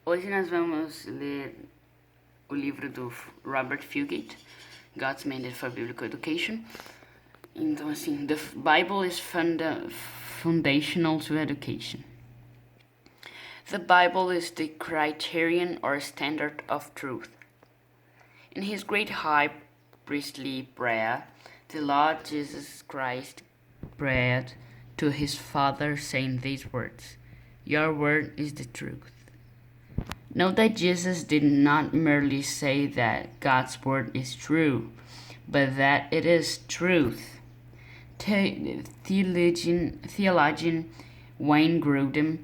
Hoje nós vamos ler o livro do Robert Fugate, God's Mandate for Biblical Education. Então, assim, the Bible is foundational to education. The Bible is the criterion or standard of truth. In his great high priestly prayer, the Lord Jesus Christ prayed to his Father, saying these words, "Your word is the truth." Note that Jesus did not merely say that God's word is true, but that it is truth. Theologian Wayne Grudem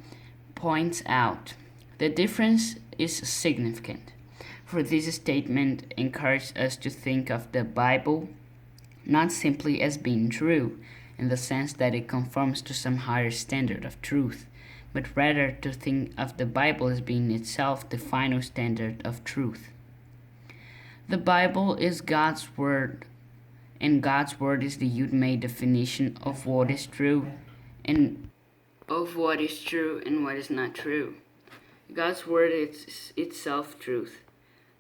points out the difference is significant, for this statement encourages us to think of the Bible not simply as being true, in the sense that it conforms to some higher standard of truth, but rather to think of the Bible as being itself the final standard of truth. The Bible is God's Word, and God's Word is the ultimate definition of what is true and what is not true. God's Word is itself truth.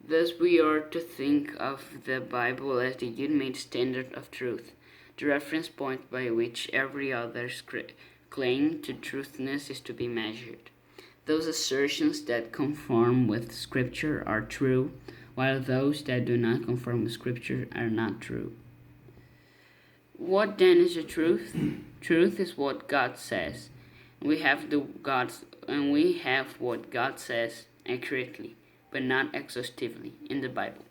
Thus we are to think of the Bible as the ultimate standard of truth, the reference point by which every other claim to truthness is to be measured. Those assertions that conform with Scripture are true, while those that do not conform with Scripture are not true. What then is the truth? Truth is what God says. We have what God says accurately, but not exhaustively, in the Bible.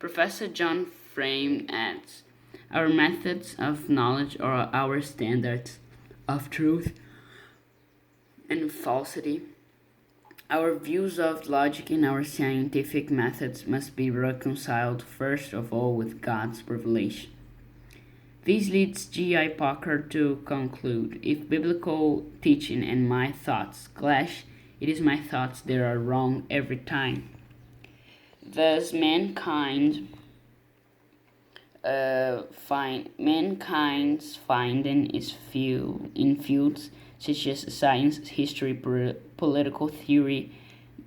Professor John Frame adds, "Our methods of knowledge are our standards of truth and falsity. Our views of logic and our scientific methods must be reconciled first of all with God's revelation." This leads G.I. Packer to conclude, "If biblical teaching and my thoughts clash, it is my thoughts that are wrong every time." Thus, mankind's finding is in fields such as science, history, political theory,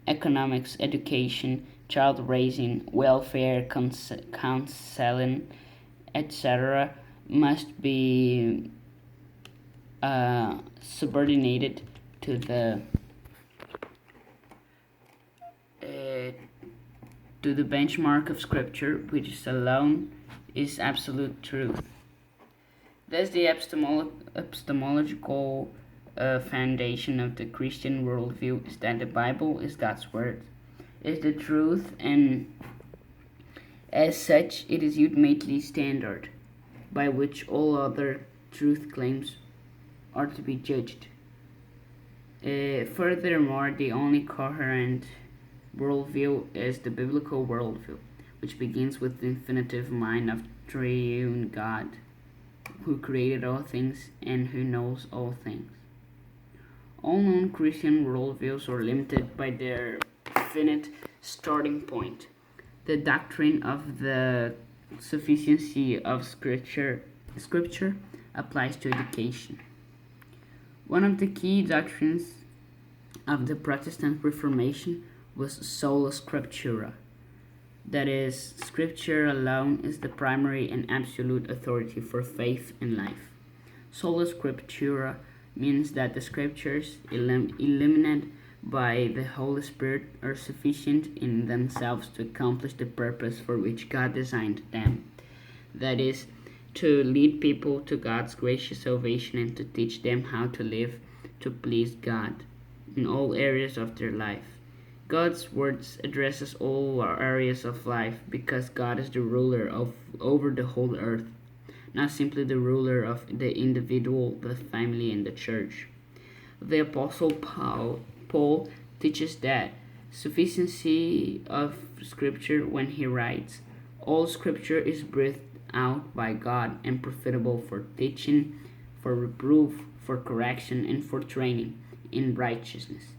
economics, education, child raising, welfare, counseling, etc., must be subordinated to the benchmark of Scripture, which alone is absolute truth. Thus, the epistemological foundation of the Christian worldview is that the Bible is God's Word, is the truth, and as such, it is ultimately standard by which all other truth claims are to be judged. Furthermore, the only coherent worldview is the biblical worldview, which begins with the infinitive mind of triune God, who created all things and who knows all things. All known Christian worldviews are limited by their finite starting point. The doctrine of the sufficiency of Scripture applies to education. One of the key doctrines of the Protestant Reformation was sola scriptura. That is, Scripture alone is the primary and absolute authority for faith and life. Sola scriptura means that the Scriptures, illuminated by the Holy Spirit, are sufficient in themselves to accomplish the purpose for which God designed them. That is, to lead people to God's gracious salvation and to teach them how to live to please God in all areas of their life. God's words addresses all our areas of life because God is the ruler over the whole earth, not simply the ruler of the individual, the family, and the church. The Apostle Paul teaches that sufficiency of Scripture when he writes, "All Scripture is breathed out by God and profitable for teaching, for reproof, for correction, and for training in righteousness,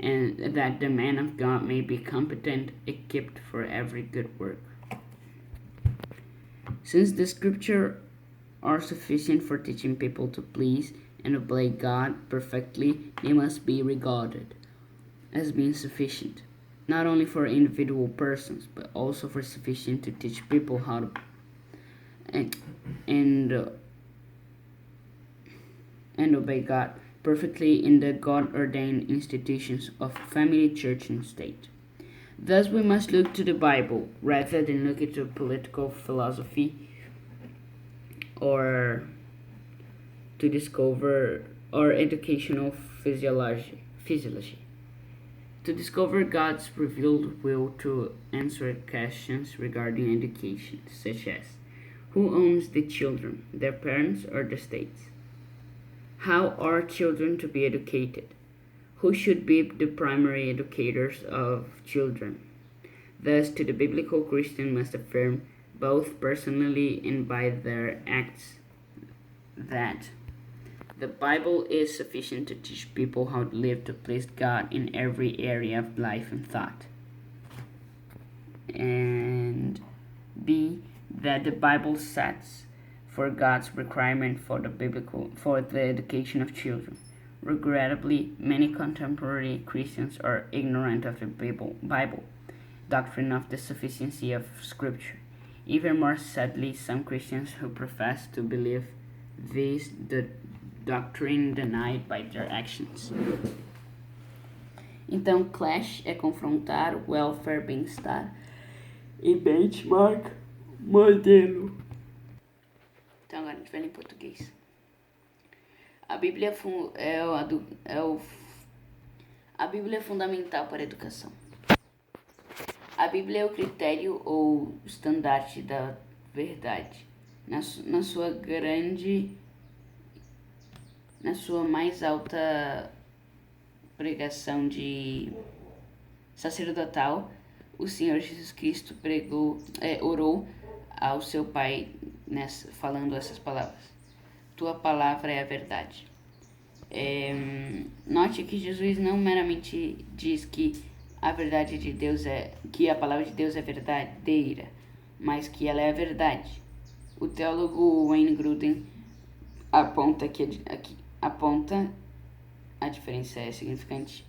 and that the man of God may be competent, equipped for every good work." Since the Scripture are sufficient for teaching people to please and obey God perfectly, they must be regarded as being sufficient, not only for individual persons, but also for sufficient to teach people how to and obey God perfectly in the God-ordained institutions of family, church, and state. Thus, we must look to the Bible rather than look into political philosophy or to discover or educational physiology. To discover God's revealed will to answer questions regarding education, such as who owns the children, their parents or the states? How are children to be educated? Who should be the primary educators of children? Thus, to the biblical Christian must affirm, both personally and by their acts, that the Bible is sufficient to teach people how to live to please God in every area of life and thought. And B, that the Bible sets for God's requirement for the education of children. Regrettably, many contemporary Christians are ignorant of the Bible doctrine of the sufficiency of Scripture. Even more sadly, some Christians who profess to believe this the doctrine denied by their actions. Então, clash é confrontar, welfare, bem-estar e benchmark, modelo. Então agora a gente vai ler em português. A Bíblia é fundamental para a educação. A Bíblia é o critério ou estandarte da verdade. Na sua mais alta pregação de sacerdotal, o Senhor Jesus Cristo orou ao seu Pai falando essas palavras. Tua palavra é a verdade. Note que Jesus não meramente diz que a verdade de Deus que a palavra de Deus é verdadeira, mas que ela é a verdade. O teólogo Wayne Grudem aponta a diferença é significante,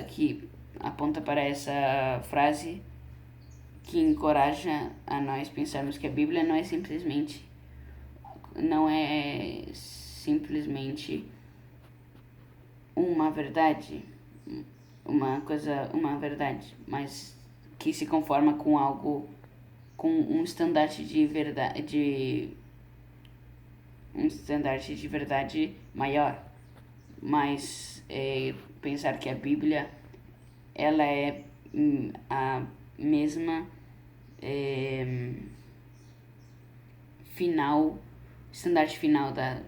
que aponta para essa frase que encoraja a nós pensarmos que a Bíblia não é simplesmente uma verdade, uma verdade, mas que se conforma com algo, com um estandarte de verdade maior. Mas pensar que a Bíblia ela é a mesma estandarte final da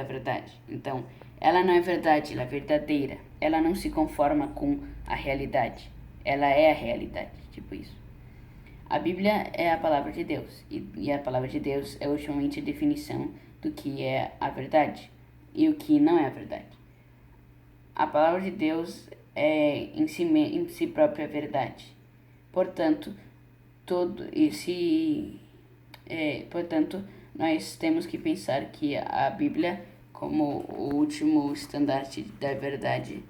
verdade. Então, ela não é verdade, ela é verdadeira. Ela não se conforma com a realidade. Ela é a realidade, tipo isso. A Bíblia é a palavra de Deus, e a palavra de Deus é ultimamente a definição do que é a verdade e o que não é a verdade. A palavra de Deus é em si própria a verdade. Portanto, nós temos que pensar que a Bíblia, como o último estandarte da verdade,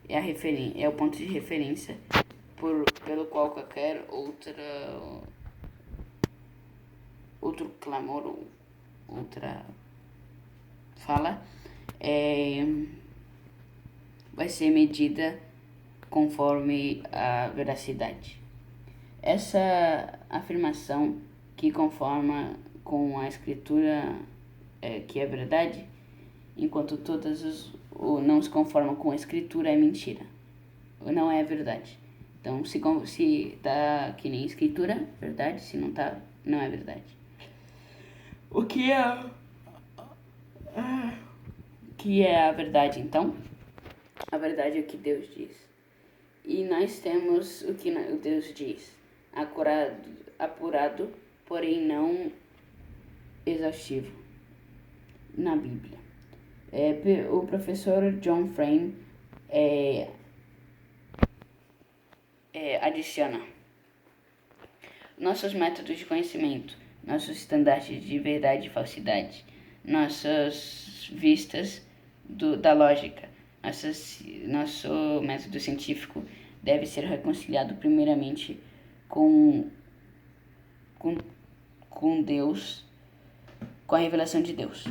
é o ponto de referência pelo qual qualquer outro clamor ou outra fala vai ser medida conforme a veracidade. Essa afirmação que conforma com a Escritura que é verdade, enquanto não se conformam com a Escritura, é mentira, não é verdade. Então, se tá que nem Escritura, verdade, se não tá, não é verdade. O que é a verdade, então? A verdade é o que Deus diz. E nós temos o que Deus diz, apurado, porém não exaustivo, na Bíblia. O professor John Frame adiciona: nossos métodos de conhecimento, nossos estandartes de verdade e falsidade, nossas vistas da lógica, Nosso método científico deve ser reconciliado primeiramente com, com Deus, com a revelação de Deus.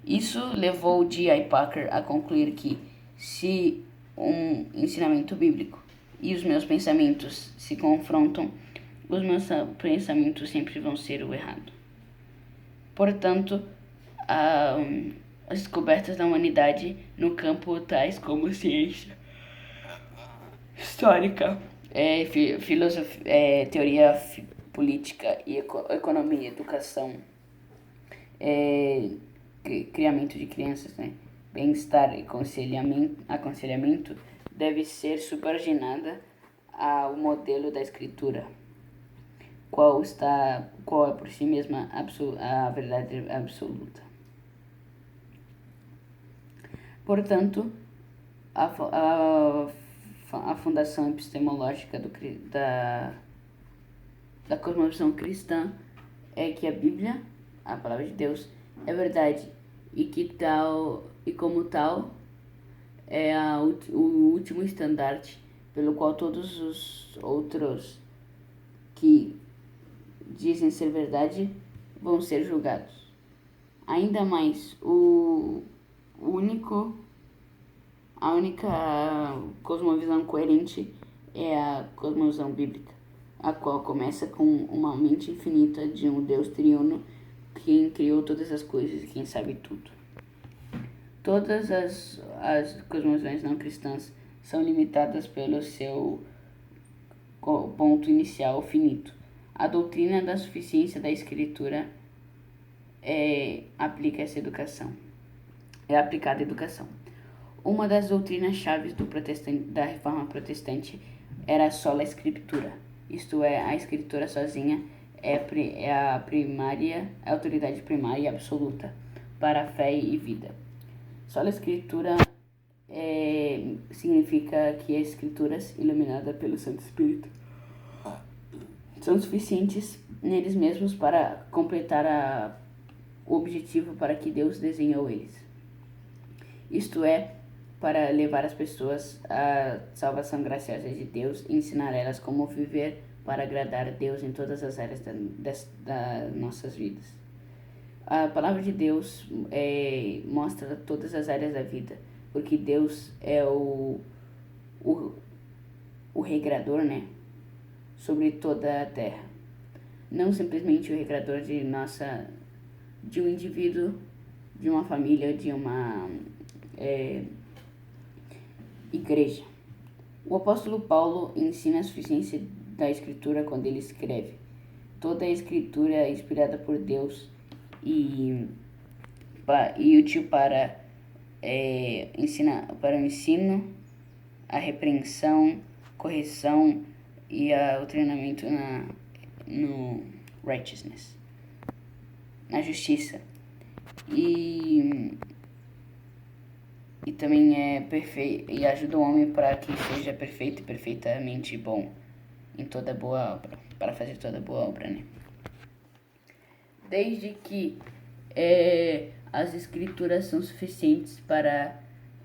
Isso levou D.I. Packer a concluir que, se um ensinamento bíblico e os meus pensamentos se confrontam, os meus pensamentos sempre vão ser o errado. Portanto, as descobertas da humanidade no campo tais como ciência histórica, filosofia, teoria política e economia, educação, criamento de crianças, né? Bem-estar e aconselhamento deve ser subordinada ao modelo da escritura, qual é por si mesma a verdade absoluta. Portanto, a fundação epistemológica da cosmovisão cristã é que a Bíblia, a palavra de Deus, é verdade e como tal é o último estandarte pelo qual todos os outros que dizem ser verdade vão ser julgados. Ainda mais, a única cosmovisão coerente é a cosmovisão bíblica, a qual começa com uma mente infinita de um Deus triuno, quem criou todas as coisas e quem sabe tudo. Todas as cosmovisões não cristãs são limitadas pelo seu ponto inicial finito. A doutrina da suficiência da Escritura é aplicada à educação. Uma das doutrinas chaves da Reforma Protestante era sola Scriptura, isto é, a Escritura sozinha é a autoridade primária e absoluta para a fé e vida. Sola Escritura significa que as Escrituras, iluminadas pelo Santo Espírito, são suficientes neles mesmos para completar o objetivo para que Deus desenhou eles. Isto é, para levar as pessoas à salvação graciosa de Deus e ensinar elas como viver para agradar a Deus em todas as áreas das nossas vidas. A palavra de Deus mostra todas as áreas da vida, porque Deus é o regrador, né, sobre toda a terra. Não simplesmente o regrador de um indivíduo, de uma família, de uma igreja. O apóstolo Paulo ensina a suficiência da Escritura quando ele escreve: toda a Escritura é inspirada por Deus e útil para o ensino, a repreensão, correção e o treinamento no righteousness, na justiça, e também é perfeito e ajuda o homem para que seja perfeito e perfeitamente bom em toda boa obra, para fazer toda boa obra, né? Desde que as escrituras são suficientes para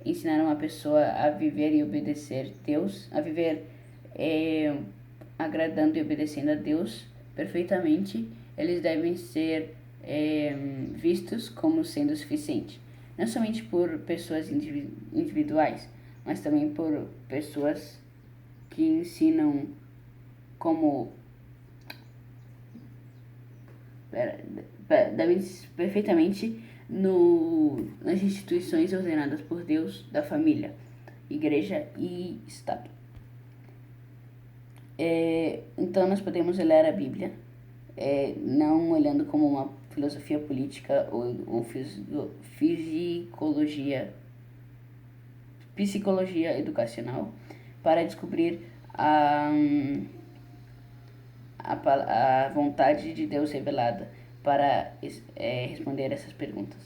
ensinar uma pessoa a viver e obedecer Deus, a viver agradando e obedecendo a Deus perfeitamente, eles devem ser vistos como sendo suficientes. Não somente por pessoas individuais, mas também por pessoas que ensinam como devem perfeitamente nas instituições ordenadas por Deus, da família, igreja e Estado. Então nós podemos ler a Bíblia não olhando como uma filosofia política ou psicologia educacional para descobrir a vontade de Deus revelada para responder essas perguntas.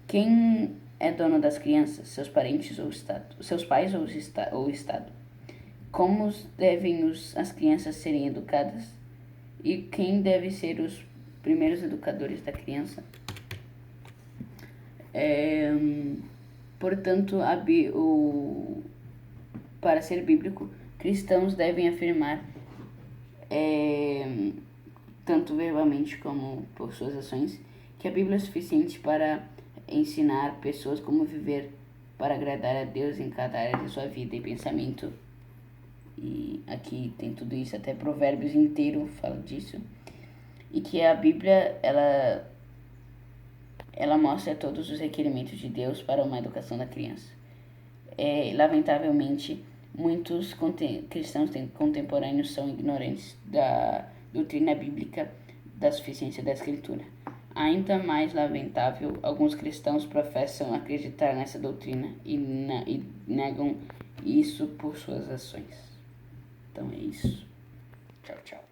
Quem é dono das crianças? Seus parentes ou o Estado? Seus pais ou o Estado? Como devem as crianças serem educadas? E quem deve ser os primeiros educadores da criança? Portanto, para ser bíblico, cristãos devem afirmar, tanto verbalmente como por suas ações, que a Bíblia é suficiente para ensinar pessoas como viver para agradar a Deus em cada área de sua vida e pensamento. E aqui tem tudo isso, até Provérbios inteiro fala disso. E que a Bíblia, ela mostra todos os requerimentos de Deus para uma educação da criança. Lamentavelmente, muitos cristãos contemporâneos são ignorantes da doutrina bíblica da suficiência da Escritura. Ainda mais lamentável, alguns cristãos professam acreditar nessa doutrina e negam isso por suas ações. Então é isso. Tchau, tchau.